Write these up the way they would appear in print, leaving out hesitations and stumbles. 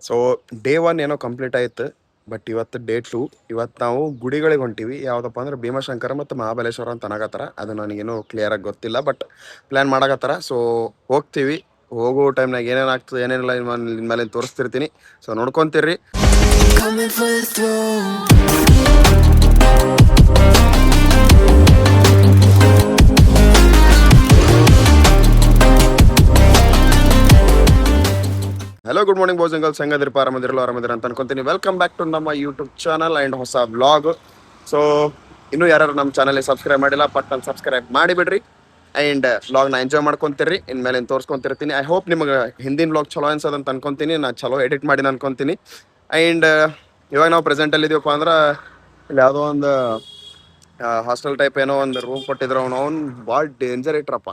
So day 1 ಏನೋ complete ಆಯ್ತು. But ಇವತ್ತು ಡೇ 2. ಇವತ್ತು ನಾವು ಗುಡಿಗಳಿಗೆ ಹೊಂಟಿವಿ. ಯಾವುದಪ್ಪ ಅಂದ್ರೆ ಭೀಮಾಶಂಕರ ಮತ್ತು ಮಹಾಬಲೇಶ್ವರ ಅಂತ ಅನ್ನಕತ್ತಾರ. ಅದು ನನಗೇನು ಕ್ಲಿಯರಾಗಿ ಗೊತ್ತಿಲ್ಲ, ಬಟ್ ಪ್ಲ್ಯಾನ್ ಮಾಡಕತ್ತಾರ. ಸೊ ಹೋಗ್ತೀವಿ. ಹೋಗೋ ಟೈಮ್ನಾಗ ಏನೇನು ಆಗ್ತದೆ ಏನೇನಿಲ್ಲ ಇನ್ಮೇಲೆ ತೋರಿಸ್ತಿರ್ತೀನಿ. ಸೊ ನೋಡ್ಕೊತೀರಿ. Hello, good morning boys and girls. ಹೆಂಗದಿರಪ್ಪ? ಆರಾಮದಿರ ಅಂತ ಅನ್ಕೊಂತೀನಿ. ವೆಲ್ಕಮ್ ಬ್ಯಾಕ್ ಟು ನಮ್ಮ ಯೂಟ್ಯೂಬ್ ಚಾನಲ್ ಆ್ಯಂಡ್ ಹೊಸ ವ್ಲಾಗ್. ಸೊ ಇನ್ನೂ ಯಾರು ನಮ್ಮ ಚಾನಲ್ಗೆ ಸಬ್ಸ್ಕ್ರೈಬ್ ಮಾಡಿಲ್ಲ, ಪಟ್ಟಲ್ಲಿ ಸಬ್ಸ್ಕ್ರೈಬ್ ಮಾಡಿಬಿಡ್ರಿ. ಆ್ಯಂಡ್ ವ್ಲಾಗ್ನ ಎಂಜಾಯ್ ಮಾಡ್ಕೊತೀರಿ. ಇನ್ಮೇಲೆ ತೋರಿಸ್ಕೊತಿರ್ತೀನಿ. ಐ ಹೋಪ್ ನಿಮಗೆ ಹಿಂದಿನ ವ್ಲಾಗ್ ಚಲೋ ಅನ್ಸೋದಂತ ಅನ್ಕೊತೀನಿ. ನಾನು ಚಲೋ ಎಡಿಟ್ ಮಾಡಿ ಅನ್ಕೊತೀನಿ. ಆ್ಯಂಡ್ ಇವಾಗ ನಾವು ಪ್ರೆಸೆಂಟಲ್ಲಿ ಇದೀವಪ್ಪ ಅಂದ್ರೆ ಇಲ್ಲಿ ಯಾವುದೋ ಒಂದು ಹಾಸ್ಟೆಲ್ ಟೈಪ್ ಏನೋ ಒಂದು ರೂಮ್ ಕೊಟ್ಟಿದ್ರು. ಅವ್ನು ಭಾಳ ಡೇಂಜರ್ ಇಟ್ರಪ್ಪ,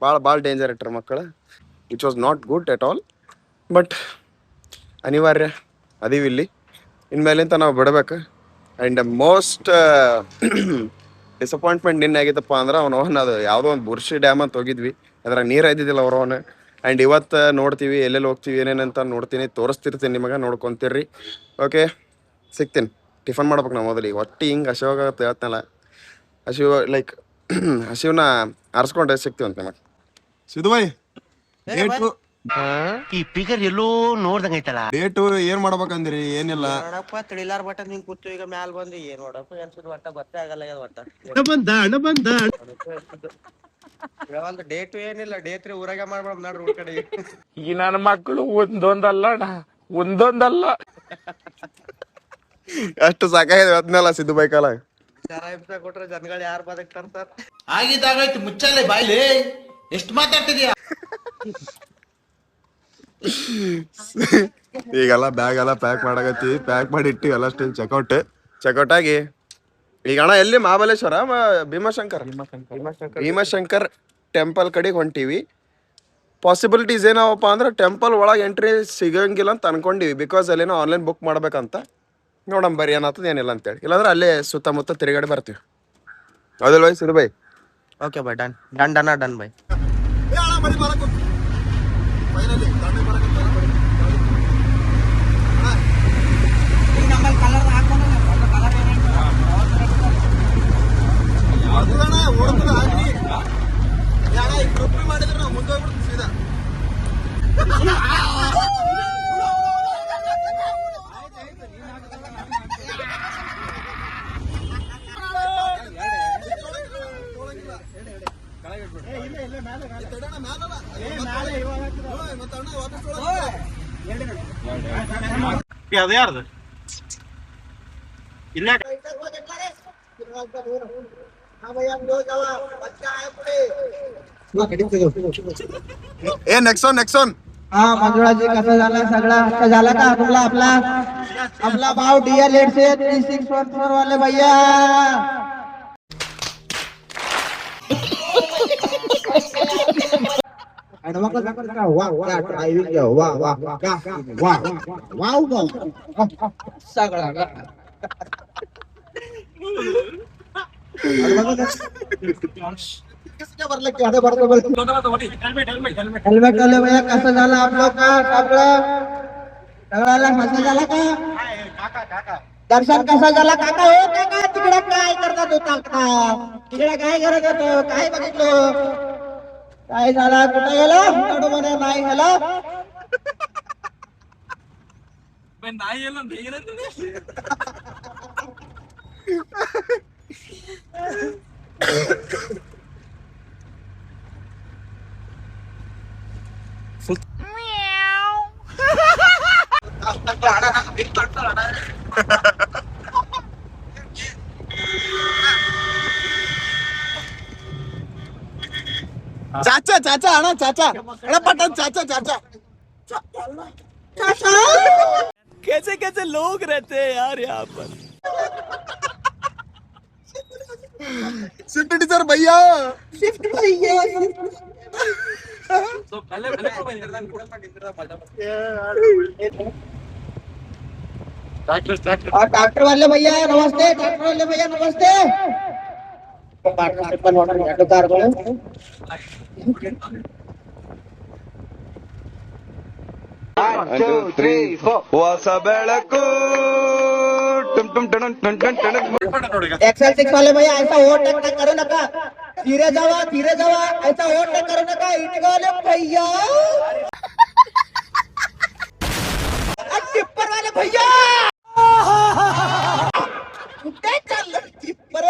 ಭಾಳ ಡೇಂಜರ್ ಇಟ್ರ ಮಕ್ಕಳು. It was not good at all. But ಅನಿವಾರ್ಯ ಅದೀವಿ ಇಲ್ಲಿ. ಇನ್ಮೇಲಿಂತ ನಾವು ಬಿಡಬೇಕು. ಆ್ಯಂಡ್ ಮೋಸ್ಟ್ ಡಿಸಪಾಯಿಂಟ್ಮೆಂಟ್ ನಿನ್ನೆ ಆಗಿದ್ದಪ್ಪ ಅಂದ್ರೆ ಅದು ಯಾವುದೋ ಒಂದು ಬುರ್ಷಿ ಡ್ಯಾಮ್ ಅಂತ ಹೋಗಿದ್ವಿ. ಅದ್ರಾಗ ನೀರು ಇದ್ದಿದ್ದಿಲ್ಲ ಅವನು. ಆ್ಯಂಡ್ ಇವತ್ತು ನೋಡ್ತೀವಿ, ಎಲ್ಲೆಲ್ಲಿ ಹೋಗ್ತೀವಿ ಏನೇನಂತ ನೋಡ್ತೀನಿ, ತೋರಿಸ್ತಿರ್ತೀನಿ ನಿಮಗೆ, ನೋಡ್ಕೊತೀರಿ. ಓಕೆ, ಸಿಗ್ತೀನಿ. ಟಿಫನ್ ಮಾಡ್ಬೇಕು ನಾವು ಮೊದಲಿಗೆ. ಒಟ್ಟು ಹಿಂಗೆ ಹಸಿವಾಗತ್ತೆ ಹೇಳ್ತನಲ್ಲ, ಲೈಕ್ ಹಸಿವನ್ನ ಆರಿಸ್ಕೊಂಡ್ರೆ ಸಿಗ್ತೀವಂತ ನಿಮಗೆ. ಸಿದ್ದುಬಾಯ್, ಈ ಪಿಗರ್ ಎಲ್ಲೋ ನೋಡ್ದಂಗ ಐತಲ್ಲ. ಡೇಟು ಏನ್ ಮಾಡ್ಬೇಕಂದ್ರಿ? ಏನಿಲ್ಲ ನೋಡಪ್ಪ, ತಿಳಿಲಾರ ಬಟ್ಟ ನಿಂಗ್ ಕೂತು ಈಗ ಮ್ಯಾಲ ಬಂದು ಏನ್ ನೋಡಪ್ಪ ಅನ್ಸುದು. ಒಟ್ಟ ಗೊತ್ತೇ ಆಗಲ್ಲ ಒಟ್ಟ. ಒಂದು ಡೇಟು ಏನಿಲ್ಲ. ಡೇ 3 ಊರಾಗ ಮಾಡ್ಬೇಡ ನೋಡ್ರಿ ಊರ್ ಕಡೆ. ಈ ನನ್ನ ಮಕ್ಕಳು ಒಂದೊಂದಲ್ಲ ಅಷ್ಟು ಸಾಕಾಗಿದೆ ಅದನ್ನೆಲ್ಲ ಸಿದ್ದು ಬೈಕಲ್ಲ. ಹಿಂಸೆ ಕೊಟ್ರೆ ಜನಗಳು ಯಾರು ಬದುಕ್ತಾರ ಸರ್? ಆಗಿದ್ದಾಗೈತಿ ಮುಚ್ಚಲ್ಲೇ ಬಾಯ್ಲಿ. ಎಷ್ಟು ಮಾತಾಡ್ತಿದ್ಯಾ? ಈಗೆಲ್ಲ ಬ್ಯಾಗ್ ಎಲ್ಲ ಪ್ಯಾಕ್ ಮಾಡಕತ್ತಿ. ಪ್ಯಾಕ್ ಮಾಡಿ ಇಟ್ಟಿವಿ ಎಲ್ಲ. ಸ್ಟಿಲ್ ಚೆಕ್ಔಟ್ ಆಗಿ ಈಗ ಅಣ್ಣ ಎಲ್ಲಿ ಮಹಾಬಲೇಶ್ವರ ಭೀಮಾಶಂಕರ್ ಟೆಂಪಲ್ ಕಡೆಗೆ ಹೊಂಟಿವಿ. ಪಾಸಿಬಿಲಿಟೀಸ್ ಏನವಪ್ಪ ಅಂದ್ರೆ ಟೆಂಪಲ್ ಒಳಗೆ ಎಂಟ್ರಿ ಸಿಗಂಗಿಲ್ಲ ಅಂತ ಅನ್ಕೊಂಡಿವಿ. ಬಿಕಾಸ್ ಅಲ್ಲೇನೋ ಆನ್ಲೈನ್ ಬುಕ್ ಮಾಡ್ಬೇಕಂತ. ನೋಡಮ್ ಬರ್ರಿ ಏನಾಗ್ತದೆ ಏನಿಲ್ಲ ಅಂತೇಳಿ. ಇಲ್ಲಾಂದ್ರೆ ಅಲ್ಲೇ ಸುತ್ತಮುತ್ತ ತಿರುಗಾಡಿ ಬರ್ತೀವಿ. ಹೌದಲ್ bye Siddu bye? Okay bye, done bye. ಅದು ಯಾರ್ದು? ಇಲ್ಲ ए नेक्सॉन हाँ मंजुळा जी, कसं झालं? सगळं अच्छा झालं का तुमला? आपला भाव DL 3614 वाले भैया. हेल्मेट वाले भैया, कसं झालं आप लोग का? सगळ्याला कसं झालं का? दर्शन कसं झालं काका? हो काका, तिकडे काय करतात होता का? तिकडे काय करत होतो? काय बघितलं? काय झालं? कुठं गेलो? मध्ये नाही झालं. चाचा आना चाचा पटन चाचा कैसे लोग रहते हैं यार यहाँ पर. स्विफ्ट डिजायर भैया. ट्रैक्टर वाले भैया नमस्ते. ಹೊಸ ಬೆಳಕು एक्सेल 6 वाले भैया ऐसा ओवरटेक ना करो नका धीरे जावा ऐसा ओवरटेक करो नका इटगा वाले भैया टिप्पर वाले भैया कुठे चाललं टिप्पर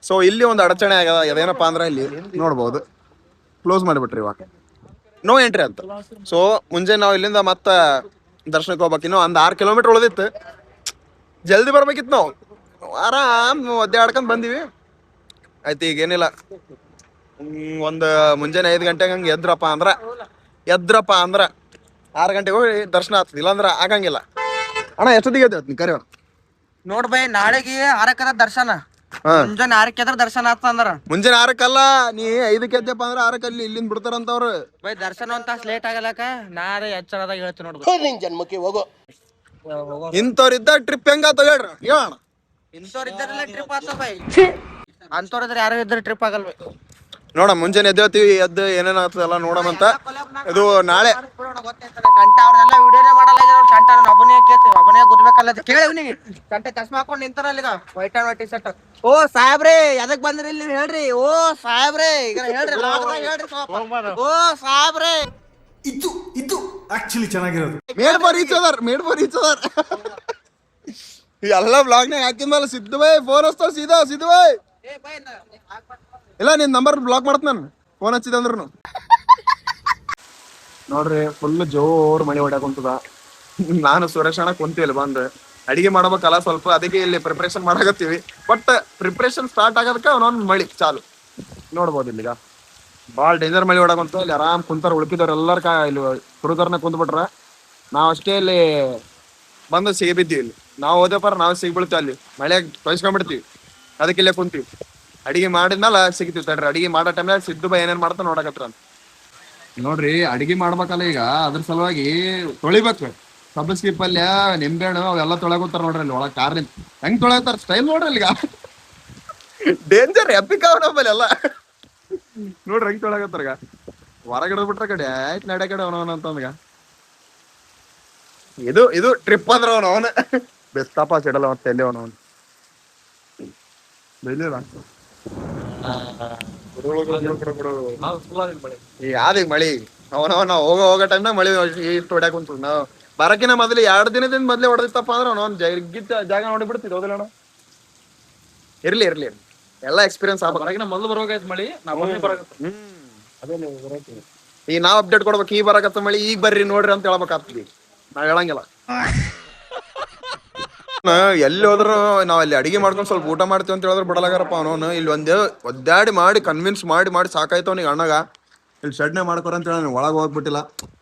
ಸೊ ಇಲ್ಲಿ ಒಂದು ಅಡಚಣೆ ಆಗ್ಯದ ಅದೇನಪ್ಪ ಅಂದ್ರೆ ಇಲ್ಲಿ ನೋಡ್ಬೋದು ಕ್ಲೋಸ್ ಮಾಡಿಬಿಟ್ರಿ ಇವಾಗ ನೋ ಎಂಟ್ರಿ ಅಂತ. ಸೊ ಮುಂಜಾನೆ ನಾವು ಇಲ್ಲಿಂದ ಮತ್ತೆ ದರ್ಶನಕ್ಕೆ ಹೋಗ್ಬೇಕು. ಇನ್ನೂ ಒಂದು 6 ಕಿಲೋಮೀಟರ್ ಉಳಿದಿತ್ತು, ಜಲ್ದಿ ಬರ್ಬೇಕಿತ್ತು. ನಾವು ಆರಾಮ್ ಒದ್ದಾಡ್ಕೊಂಡು ಬಂದೀವಿ. ಆಯ್ತು ಈಗ ಏನಿಲ್ಲ, ಒಂದು ಮುಂಜಾನೆ 5 ಗಂಟೆಗೆ ಹಂಗೆ ಎದ್ರಪ್ಪ ಅಂದ್ರೆ 6 ಗಂಟೆಗೆ ಹೋಗಿ ದರ್ಶನ ಆಗ್ತದೆ, ಇಲ್ಲಾಂದ್ರೆ ಆಗಂಗಿಲ್ಲ. ಅಣ್ಣ ಎಷ್ಟೊತ್ತಿಗೆ ಎದ್ದು ನೀ ಕರಿ ನೋಡ್ ಬೈ ನಾಳೆಗೆ 6 ದರ್ಶನ, ಮುಂಜಾನೆ 6 ದರ್ಶನ ಆತ ಅಂದ್ರ ಮುಂಜಾನೆ 6 ನೀ 5 ಎದ್ದಪ್ಪ ಅಂದ್ರೆ 6 ಇಲ್ಲಿಂದ ಬಿಡ್ತಾರಂತವ್ರು. ಬೈ ದರ್ಶನ ಒಂದ್ ತಾಸ್ ಲೇಟ್ ಆಗಲಕ ನಾಳೆ ಎಚ್ಚರದಾಗ ಹೇಳ್ತೀನಿ ನೋಡ್ಬೇಕು. ನಿನ್ ಜನ್ಮಕ್ಕೆ ಹೋಗೋ ಇಂಥವ್ರಿದ್ದಾಗ ಟ್ರಿಪ್ ಹೆಂಗಾತ ಹೇಳ್ರಿ ಹೇಳೋಣ. ಇಂಥವ್ರ ಇದ್ದಾರೆಲ್ಲ ಟ್ರಿಪ್ ಆತ ಬೈ, ಅಂತವ್ರ ಯಾರು ಇದ್ರೆ ಟ್ರಿಪ್ ಆಗಲ್ ಬೈ. ನೋಡ ಮುಂಜಾನೆ ಎದ್ದೇಳ್ತೀವಿ, ಎದ್ದು ಏನೇನ್ ಆಗ್ತದೆಲ್ಲ ನೋಡಮಂತ. ಇದು ನಾಳೆ ಸಂಟ ಅವ್ರನ್ನೆಲ್ಲ ವಿಡಿಯೋನೇ ಮಾಡಲ್ಲ, ಸಂಟ ಒಬ್ಬನೇ ಗುದ್ಬೇಕಲ್ಲ ಕೇಳಿವ್ನಿಗೆ. ಸಂಟ ಚಸ್ಮಾ ಹಾಕೊಂಡ್ ನಿಂತಾರಲ್ಲ ಈಗ white and white T-shirt. ಓ ಸಾಹೇಬ್ರೆ ಎದಕ್ ಬಂದ್ರಿ ಇಲ್ಲಿ ಹೇಳ್ರಿ. ಓ ಸಾಹೇಬ್ರೆ ಈಗ ಹೇಳ್ರಿ, ಹೇಳ್ರಿ ಸ್ವಲ್ಪ. ಓ ಸಾಹೇಬ್ರೆ ಇದು ಆಕ್ಚುಲಿ ಚೆನ್ನಾಗಿರೋದು. ಮೇಡ್ ಫಾರ್ ಈಚ್ ಅದರ್ ಎಲ್ಲ ಬ್ಲಾಗ್ನಾಗ ಹಾಕಿದ್ಮೇಲೆ ಸಿದ್ದು ಬೈ ಫೋನ್ ಹಚ್ತಾವ ಸಿದ್ದು ಬೈ. ಇಲ್ಲ ನಿನ್ ನಂಬರ್ ಬ್ಲಾಕ್ ಮಾಡ್ತ ನಾನು ಫೋನ್ ಹಚ್ಚಿದೆ ಅಂದ್ರು. ನೋಡ್ರಿ ಫುಲ್ ಜೋರ್ ಮಳೆ ಹೊಡ್ಯಾಕುಂತದ. ನಾನು ಸುರೇಶ್ ಅಣ್ಣ ಕುಂತೀವಿ ಬಂದು ಅಡಿಗೆ ಮಾಡ್ಬೇಕಲ್ಲ ಸ್ವಲ್ಪ, ಅದಕ್ಕೆ ಇಲ್ಲಿ ಪ್ರಿಪ್ರೇಷನ್ ಮಾಡಾಕತ್ತೀವಿ. ಬಟ್ ಪ್ರಿಪ್ರೇಷನ್ ಸ್ಟಾರ್ಟ್ ಆಗೋದಕ್ಕೆ ಅವನೊಂದು ಮಳಿ ಚಾಲು ನೋಡ್ಬೋದು. ಇಲ್ಲಿಗ ಭಾಳ ಡೇಂಜರ್ ಮಳಿ ಹೊಡಕಂತ ಇಲ್ಲಿ ಆರಾಮ್ ಕುಂತಾರ. ಉಳ್ಕಿದವ್ರು ಎಲ್ಲರ ಇಲ್ಲಿ ಹುಡುಗರ್ನ ಕುಂತ್ಬಿಟ್ರ, ನಾವ್ ಅಷ್ಟೇ ಇಲ್ಲಿ ಬಂದು ಸಿಗಿಬಿದ್ದೀವಿ. ಇಲ್ಲಿ ನಾವು ಹೋದಪ್ಪಾರ ನಾವು ಸಿಗ್ಬಿಡ್ತೀವಿ, ಅಲ್ಲಿ ಮಳೆಯಾಗ ತೊಯ್ಸ್ಕೊಂಡ್ಬಿಡ್ತೀವಿ. ಅದಕ್ಕೆ ಇಲ್ಲೇ ಕುಂತೀವಿ. ಅಡಿಗೆ ಮಾಡಿದ್ಮೇಲೆ ಸಿಗ್ತೀವಿ ತಡ್ರಿ. ಅಡಿಗೆ ಮಾಡೋ ಟೈಮ್ನಾಗ ಸಿದ್ದು ಬೈ ಏನೇನ್ ಮಾಡ್ತಾ ನೋಡಕತ್ರ ಅಂತ ನೋಡ್ರಿ. ಅಡಿಗೆ ಮಾಡ್ಬೇಕಲ್ಲ ಈಗ, ಅದ್ರ ಸಲುವಾಗಿ ತೊಳಿಬೇಕು. ಸಬ್ಬಸ್ಗಿ ಪಲ್ಯ, ನಿಂಬೆಹಣ್ಣು ಅವೆಲ್ಲ ತೊಳಗೋತಾರ ನೋಡ್ರಿ. ಅಲ್ಲಿ ಒಳಗೆ ಕಾರ್ ನಿಂತ ಹೆಂಗ್ ತೊಳಗೋತಾರ ಸ್ಟೈಲ್ ನೋಡ್ರಿ. ಈಗ ಡೇಂಜರ್ ಎಪಿಕ್ ಅವನಂಬಲ್ಲಿ ಎಲ್ಲ ನೋಡ್ರಿ ಹೆಂಗ್ ತೊಳಗತ್ತಾರ. ಈಗ ಹೊರಗಡೆ ಬಿಟ್ರ ಕಡೆ ಆಯ್ತು ನಡೆ ಕಡೆ ಅವನವನಂತಂದ್ಗ ಇದು ಟ್ರಿಪ್ ಅಂದ್ರ ಅವನ ಬೆಸ್ತಪ್ಪ ಸಿಡಲ್ಲ ಮತ್ತೆ ಎಲ್ಲಿ ಅವನವನ್ ಬೆಳಿಲ್ಲ. ಯಾವ್ದೀಗ ಮಳಿ ಅವನವನ ಹೋಗೋ ಟೈಮ್ನಾಗ ಮಳಿ ಇಷ್ಟು ಹೊಡ್ಯಾಕ ಕುಂತ. ನಾವು ಬರಕಿನ ಮೊದ್ಲು 2 ದಿನದಿಂದ ಮೊದ್ಲೇ ಹೊಡೆದಿತ್ತಪ್ಪ ಅಂದ್ರೆ ಅವ್ನು ಜಗ್ಗಿದ್ದ ಜಾಗ ನೋಡಿ ಬಿಡ್ತಿದ್. ಹೌದಿಲ್ಲ ಇರ್ಲಿ ಎಲ್ಲ ಎಕ್ಸ್ಪೀರಿಯನ್ಸ್ ಆಗ್ಬೇಕು. ಮೊದಲು ಬರೋಕಾಯ್ತು ಮಳಿ, ಈಗ ನಾವ್ ಅಪ್ಡೇಟ್ ಕೊಡ್ಬೇಕು. ಈಗ ಬರಕತ್ತ ಮಳಿ, ಈಗ ಬರ್ರಿ ನೋಡ್ರಿ ಅಂತ ಹೇಳ್ಬೇಕಾಗ್ತದೆ. ನಾವ್ ಹೇಳಂಗಿಲ್ಲ. ಎಲ್ಲಿ ಹೋದ್ರು ನಾವ್ ಅಲ್ಲಿ ಅಡಿಗೆ ಮಾಡ್ಕೊಂಡು ಸ್ವಲ್ಪ ಊಟ ಮಾಡ್ತೀವಿ ಅಂತ ಹೇಳಿದ್ರೆ ಬಿಡಲಾಗಾರಪ್ಪ ಅವನು. ಇಲ್ಲಿ ಒಂದೇ ಒದ್ದಾಡಿ ಮಾಡಿ ಕನ್ವಿನ್ಸ್ ಮಾಡಿ ಸಾಕಾಯ್ತವನಿಗೆ ಅಣ್ಣಗ. ಇಲ್ಲಿ ಶೆಡ್ನೆ ಮಾಡ್ಕೊರ ಅಂತ ಹೇಳಿ ಒಳಗೆ ಹೋಗ್ಬಿಟ್ಟಿಲ್ಲ.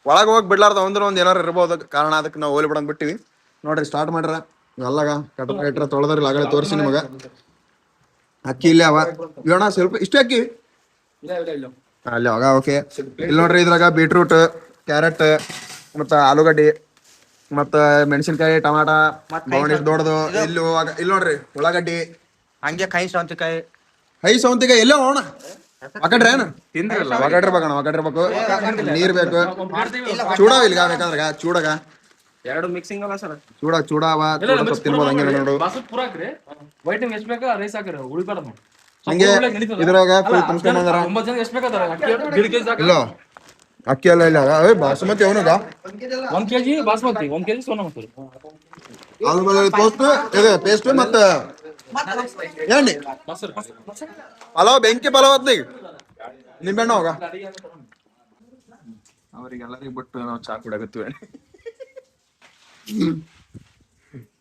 ಒಳಗೆ ಹೋಗಿ ಬಿಡ್ಲಾರ್ದ ಅಂದ್ರೆ ಒಂದ್ ಏನಾರು ಇರ್ಬೋದು ಕಾರಣ. ಅದಕ್ಕೆ ನಾವು ಹೋಲಿ ಬಿಡಂಗ್ ಬಿಟ್ಟಿವಿ. ನೋಡ್ರಿ ಸ್ಟಾರ್ಟ್ ಮಾಡ್ರ ಎಲ್ಲಗ ಕಟ್ರ ತೊಳೆದ್ರಿ ಆಗಲೇ ತೋರಿಸಿ ನಿಮಗ. ಅಕ್ಕಿ ಇಲ್ಲೇ ಅವ ಇವಣ ಸ್ವಲ್ಪ ಇಷ್ಟು ಅಕ್ಕಿ ಅಲ್ಲಿ ಅವಾಗ ಓಕೆ. ಇಲ್ಲಿ ನೋಡ್ರಿ ಇದ್ರಾಗ ಬೀಟ್ರೂಟ್, ಕ್ಯಾರೆಟ್, ಮತ್ತ ಆಲೂಗಡ್ಡಿ, ಮತ್ತ ಮೆಣಸಿನ್ಕಾಯಿ, ಟಮಾಟ, ಬವಣಿ ದೊಡ್ಡದು. ಇಲ್ಲಿ ನೋಡ್ರಿ ಉಳ್ಳಾಗಡ್ಡಿ, ಹಂಗೆ ಕೈ ಸೌಂತಿಕಾಯಿ, ಎಲ್ಲೋ ಹೋಣ ಒಗಡ್ರೆ ಏನು ಒಗಡಿರ್ಬೇಕು. ನೀರ್ ಬೇಕು, ಚೂಡಾವ ಇಲ್ಗ ಬೇಕಾದ್ರಾಗ ಚೂಡಾಗ 2 ಮಿಕ್ಸಿಂಗ್ ಅಲ್ಲ ಸರ್. ಚೂಡಾವ ಸ್ವಲ್ಪ ತಿನ್ಬೋದು. ಹಂಗೆ ನೋಡು ವೈಟ್ ಎಷ್ಟು ಬೇಕಾ ರೈಸ್ ಹಾಕ್ರಿ, ಉಳಿಬಾರ್ದು. ಹಂಗೆ ಇದ್ರಾಗ ತುಂಬ್ಕೊಂಡ್ ಬಂದಾರ. 9 ಜನ ಎಷ್ಟು ಬೇಕಾದ್ರೆ ಇಲ್ಲ ಅಕ್ಕಿ ಎಲ್ಲ ಇಲ್ಲ ಬಾಸುಮತಿ ಅವನಾಗ 1 kg basmati, 1 kg Sona Masuri, paste ಮತ್ತ ಎಣ್ಣೆ ಪಲಾವ್ ಬೆಂಕಿ ಪಲಾವ್ ಅತ್ಲಿ ನಿಂಬೆಣ್ಣು ಹೋಗ. ಅವ್ರಿಗೆಲ್ಲರಿಗೂ ಬಿಟ್ಟು ನಾವು ಚಾ ಕುಡಿಯಕತ್ತೀವಿ.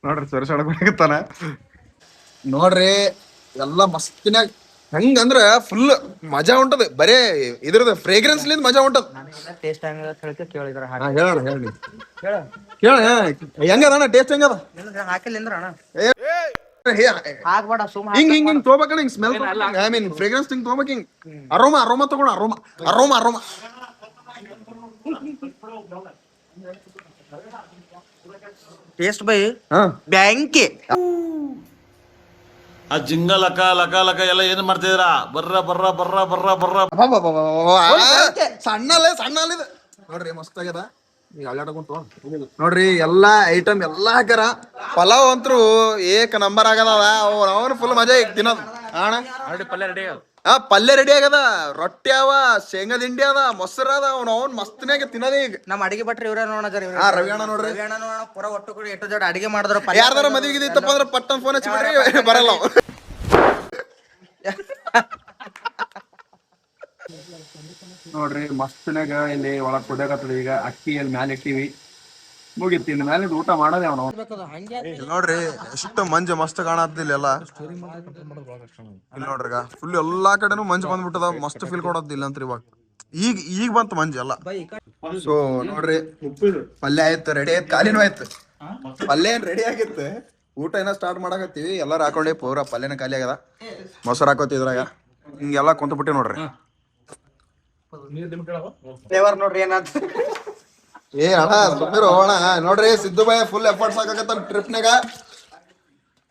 ನೋಡ್ರಿ ಸೊರಸಾಡ ಕುಡಿಯಕತ್ತಾನ ನೋಡ್ರಿ. ಎಲ್ಲ ಮಸ್ತಿನಾಗ ಹೆಂಗಂದ್ರ ಫುಲ್ ಮಜಾ ಉಂಟದ. ಬರೇ ಇದ್ರದ ಫ್ರೇಗ್ರೆನ್ಸ್ ಲಿಂದ ಮಜಾ ಉಂಟದ. ಟೇಸ್ಟ್ ಕೇಳಿದ್ರ ಹೇಳ ಹೆಂಗದ ಟೇಸ್ಟ್ ಹೆಂಗದ ಹಾಕಿಲ್ಲ ಅಣ್ಣ. ಹಿಂಗ್ ತಗೋಬೇಕಣ್ಣ. ಹಿಂಗ್ ಸ್ಮೆಲ್ ಐ ಮೀನ್ ಫ್ರೇಗ್ರೆನ್ಸ್ ಹಿಂಗ್ ತಗೋಬೇಕು. ಹಿಂಗ್ ಅರೋಮಾ ತಗೋಣ. ಅರೋಮಾ ಟೇಸ್ಟ್ ಬೈ ಬ್ಯಾಂಕಿ ಆ ಜಿಂಗ ಲಕ ಲಕ ಲಕ ಎಲ್ಲ ಏನ್ ಮಾಡ್ತಿದ್ದೀರಾ? ಬರ್ರ ಬರ್ರ ಬರ್ರ ಬರ್ರ ಬರ್ರ. ಸಣ್ಣ ನೋಡ್ರಿ ಮಸ್ತ್ ಆಗ್ಯದ. ಈಗ ಅಳ್ಳಾಡಕೊಂತು ನೋಡ್ರಿ ಎಲ್ಲಾ ಐಟಮ್ ಎಲ್ಲಾ ಹಾಕ್ಯಾರ. ಪಲಾವ್ ಅಂತೂ ಏಕ ನಂಬರ್ ಆಗದ. ಅವನು ಫುಲ್ ಮಜಾ ಈಗ ತಿನ್ನೋದು. ಪಲ್ಯ ರೆಡಿ ಆಗ್ಯದ, ರೊಟ್ಟಿ ಅವ, ಶೇಂಗಾ ದಿಂಡಿ ಅದ, ಮೊಸರು ಅದ. ಅವ್ನು ಮಸ್ತನಾಗ ತಿನ್ನೋದೇ ಈಗ. ನಮ್ಮ ಅಡಿಗೆ ಭಟ್ರು ಇವ್ರ ನೋಡ್ರಿ. ರವಿ ಅಣ್ಣ ನೋಡ್ರಿ, ಪೂರ ಒಟ್ಟು ಕೂಡ ಎಷ್ಟು ಜೋಡ ಅಡಿಗೆ ಮಾಡಿದ್ರು. ಯಾರ್ದಾರ ಮದ್ವಿಗೆ ಇತ್ತಪ್ಪ ಅಂದ್ರೆ ಪಟ್ಟನ್ ಫೋನ್ ಹಚ್ಚಿ ಬಿಡ್ರಿ, ಬರಲ್ಲ ಅವ. ನೋಡ್ರಿ ಮಸ್ತನಾಗ ಇಲ್ಲಿ ಒಳಗ್ ಕುದಿಯಾಕತ್ತದ. ಈಗ ಅಕ್ಕಿ ಅಲ್ಲಿ ಮ್ಯಾಲೆ ಇಟ್ಟಿವಿ, ಮುಗಿತಿ. ಇನ್ನು ಮ್ಯಾಲೆ ಊಟ ಮಾಡೋದೇ ಅವನು. ನೋಡ್ರಿ ಎಷ್ಟು ಮಂಜು ಮಸ್ತ್ ಕಾಣತ್ತಿಲ್ಲ ಎಲ್ಲ. ಇಲ್ಲಿ ನೋಡ್ರಿ ಫುಲ್ ಎಲ್ಲಾ ಕಡೆನೂ ಮಂಜು ಬಂದ್ಬಿಟ್ಟದ. ಮಸ್ತ್ ಫೀಲ್ ಕೊಡೋದಿಲ್ಲ ಅಂತ ಇವಾಗ. ಈಗ ಬಂತು ಮಂಜು ಎಲ್ಲ. ಸೊ ನೋಡ್ರಿ ಪಲ್ಯ ಆಯ್ತು, ರೆಡಿ ಆಯ್ತು, ಖಾಲಿನೂ ಆಯ್ತು. ಪಲ್ಯ ಏನ್ ರೆಡಿ ಆಗಿತ್ತು, ಊಟ ಏನೋ ಸ್ಟಾರ್ಟ್ ಮಾಡಕತ್ತೀವಿ. ಎಲ್ಲಾರು ಹಾಕೊಂಡಿ ಪೂರ ಪಲ್ಯನ ಖಾಲಿ ಆಗ್ಯದ. ಮೊಸರು ಹಾಕೋತಿ ಇದ್ರಾಗ ಹಿಂಗೆಲ್ಲ ಕುಂತ ಬಿಟ್ಟಿ ನೋಡ್ರಿ. ನೋಡ್ರಿ ಏನಾದ ಏ ಅಣ್ಣ ಸುಮ್ಮನೆ ಹೋಗೋಣ. ನೋಡ್ರಿ ಸಿದ್ದು ಬಾಯ್ ಫುಲ್ ಎಫರ್ಟ್ಸ್ ಹಾಕಕತ್ತಾನ ಟ್ರಿಪ್ನಾಗ.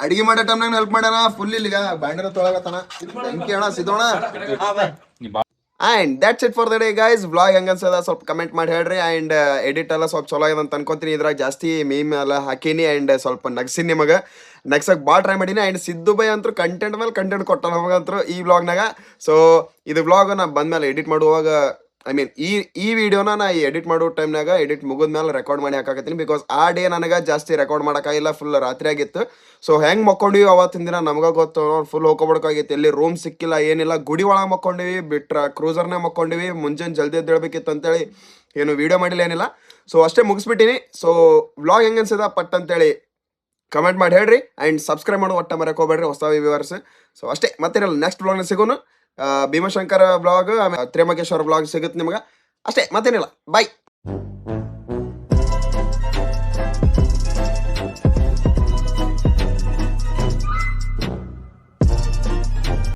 ಅಡಿಗೆ ಮಾಡೋ ಟೈಮ್ನಾಗ ಹೆಲ್ಪ್ ಮಾಡ್ಯಾನ ಫುಲ್. ಇಲ್ಲಿಗ ಬಾಂಡಿನ ತೊಳಗತ್ತಾನ. ಬೆಂಕಿ ಅಣ್ಣ ಸಿದ್ದೋಣ. And that's it for the day guys. Vlog ಹೆಂಗ ಅನ್ಸದ ಸ್ವಲ್ಪ ಕಮೆಂಟ್ ಮಾಡಿ ಹೇಳ್ರಿ. ಅಂಡ್ ಎಡಿಟ್ ಎಲ್ಲ ಸ್ವಲ್ಪ ಚಲೋ ಆಗ್ಯದ ಅಂತ ಅನ್ಕೊಂತೀನಿ. ಇದ್ರಾಗ ಜಾಸ್ತಿ ಮೀಮ್ ಎಲ್ಲ ಹಾಕೀನಿ ಅಂಡ್ ಸ್ವಲ್ಪ ನಗ್ಸಿನಿ ನಿಮಗೆ. ನಗ್ಸಕ್ ಭಾಳ ಟ್ರೈ ಮಾಡೀನಿ. ಅಂಡ್ ಸಿದ್ದು ಬೈ ಅಂತೂ ಕಂಟೆಂಟ್ ಮೇಲೆ ಕಂಟೆಂಟ್ ಕೊಟ್ಟ ನಮಗಂತೂ ಈ ವ್ಲಾಗ್ನಾಗ. ಸೊ ಇದು ವ್ಲಾಗ್ ನಾ ಬಂದ್ಮೇಲೆ ಎಡಿಟ್ ಮಾಡುವಾಗ, ಐ ಮೀನ್ ಈ ವಿಡಿಯೋನ ನಾ ಎಡಿಟ್ ಮಾಡೋ ಟೈಮ್ನಾಗ ಎಡಿಟ್ ಮುಗಿದ್ಮೇಲೆ ರೆಕಾರ್ಡ್ ಮಾಡಿ ಹಾಕಾಕತ್ತೀನಿ. ಬಿಕಾಸ್ ಆ ಡೇ ನನಗೆ ಜಾಸ್ತಿ ರೆಕಾರ್ಡ್ ಮಾಡೋಕ್ಕಾಗಿಲ್ಲ, ಫುಲ್ ರಾತ್ರಿ ಆಗಿತ್ತು. ಸೊ ಹೆಂಗೆ ಮಕ್ಕೊಂಡಿವಿ ಅವತ್ತಿನ ದಿನ ನಮ್ಗೆ ಗೊತ್ತು. ಫುಲ್ ಹೋಗ್ಕೊಬಿಡೋಕ್ಕಾಗಿತ್ತು. ಎಲ್ಲಿ ರೂಮ್ ಸಿಕ್ಕಿಲ್ಲ, ಏನಿಲ್ಲ. ಗುಡಿ ಒಳಗೆ ಮಕ್ಕೊಂಡಿವಿ, ಬಿಟ್ರೆ ಕ್ರೂಸರ್ನೇ ಮಕ್ಕೊಂಡಿವಿ. ಮುಂಜಾನೆ ಜಲ್ದಿ ಎದ್ದೇಳ್ಬೇಕಿತ್ತು ಅಂತೇಳಿ ಏನು ವೀಡಿಯೋ ಮಾಡಿಲ್ಲ, ಏನಿಲ್ಲ. ಸೊ ಅಷ್ಟೇ ಮುಗಿಸ್ಬಿಟ್ಟಿನಿ. ಸೊ ವ್ಲಾಗ್ ಹೆಂಗೆ ಅನ್ಸದ ಪಟ್ ಅಂತೇಳಿ ಕಮೆಂಟ್ ಮಾಡಿ ಹೇಳ್ರಿ. ಆ್ಯಂಡ್ ಸಬ್ಸ್ಕ್ರೈಬ್ ಮಾಡೋ ಒಟ್ಟ ಮರಕ್ಕೆ ಹೋಗ್ಬೇಡ್ರಿ ಹೊಸ ವ್ಯೂವರ್ಸ್. ಸೊ ಅಷ್ಟೇ, ಮತ್ತೇನಲ್ಲ ನೆಕ್ಸ್ಟ್ ವ್ಲಾಗ್ನ ಸಿಗೋನು. ಭೀಮಶಂಕರ ಬ್ಲಾಗ್, ಆಮೇಲೆ ತ್ರೇಮಕೇಶ್ವರ ಬ್ಲಾಗ್ ಸಿಗುತ್ತೆ ನಿಮ್ಗೆ. ಅಷ್ಟೇ, ಮತ್ತೇನಿಲ್ಲ. ಬಾಯ್.